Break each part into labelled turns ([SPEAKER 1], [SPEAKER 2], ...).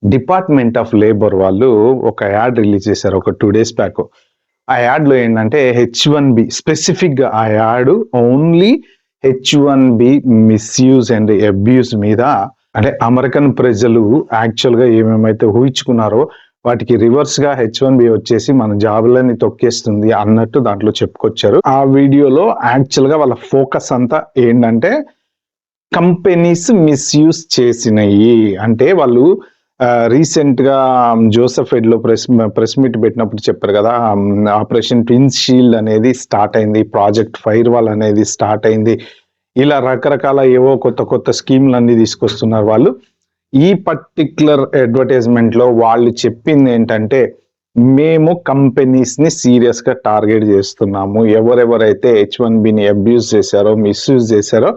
[SPEAKER 1] Department of labour వాళ్ళు ఒక add release చేశారు ఒక 2 days బ్యాక్. ఆ యాడ్లో ఏంటంటే H1B స్పెసిఫిక్గా ఆ add only H1B misuse and abuse మీద, అంటే అమెరికన్ ప్రజలు యాక్చువల్గా ఏమేమైతే ఊహించుకున్నారో వాటికి రివర్స్ గా H1B వచ్చేసి మన జాబులని తొక్కేస్తుంది అన్నట్టు దాంట్లో చెప్పుకొచ్చారు. ఆ వీడియోలో యాక్చువల్ గా వాళ్ళ ఫోకస్ అంతా ఏంటంటే కంపెనీస్ మిస్యూజ్ చేసినాయి. అంటే వాళ్ళు రీసెంట్ గా జోసెఫ్ ఎడ్లో ప్రెస్ మీట్ పెట్టినప్పుడు చెప్పారు కదా, ఆపరేషన్ ట్విన్స్ షీల్డ్ అనేది స్టార్ట్ అయింది, ప్రాజెక్ట్ ఫైర్ వాల్ అనేది స్టార్ట్ అయింది, ఇలా రకరకాల ఏవో కొత్త కొత్త స్కీమ్లు అన్ని తీసుకొస్తున్నారు వాళ్ళు. ఈ పర్టిక్యులర్ అడ్వర్టైజ్మెంట్ లో వాళ్ళు చెప్పింది ఏంటంటే మేము కంపెనీస్ ని సీరియస్ గా టార్గెట్ చేస్తున్నాము, ఎవరెవరైతే H1Bని అబ్యూజ్ చేశారో మిస్యూజ్ చేశారో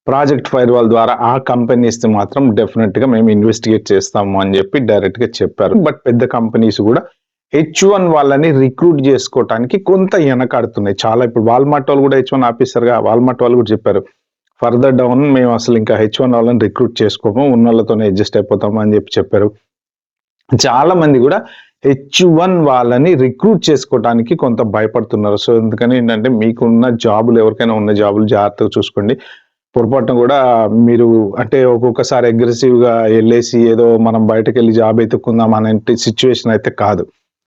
[SPEAKER 1] ప్రాజెక్ట్ ఫైర్ వాల్ ద్వారా ఆ కంపెనీస్ ని మాత్రం డెఫినెట్ గా మేము ఇన్వెస్టిగేట్ చేస్తాము అని చెప్పి డైరెక్ట్ గా చెప్పారు. బట్ పెద్ద కంపెనీస్ కూడా H1 వాళ్ళని రిక్రూట్ చేసుకోవటానికి కొంత వెనకాడుతున్నాయి చాలా. ఇప్పుడు వాల్మార్ట్ వాళ్ళు కూడా H1 ఆఫీసర్గా వాల్మార్ట్ వాళ్ళు కూడా చెప్పారు, ఫర్దర్ డౌన్ మేము అసలు ఇంకా H1 వాళ్ళని రిక్రూట్ చేసుకోము, ఉన్న వాళ్ళతోనే అడ్జస్ట్ అయిపోతాము అని చెప్పారు. చాలా మంది కూడా H1 వాళ్ళని రిక్రూట్ చేసుకోవడానికి కొంత భయపడుతున్నారు. సో ఎందుకని ఏంటంటే మీకున్న జాబులు, ఎవరికైనా ఉన్న జాబులు జాగ్రత్తగా చూసుకోండి. పొరపాటున కూడా మీరు అంటే ఒక్కొక్కసారి అగ్రెసివ్ గా వెళ్ళేసి ఏదో మనం బయటకు వెళ్ళి జాబ్ ఎత్తుకుందాం అనే సిచ్యువేషన్ అయితే కాదు.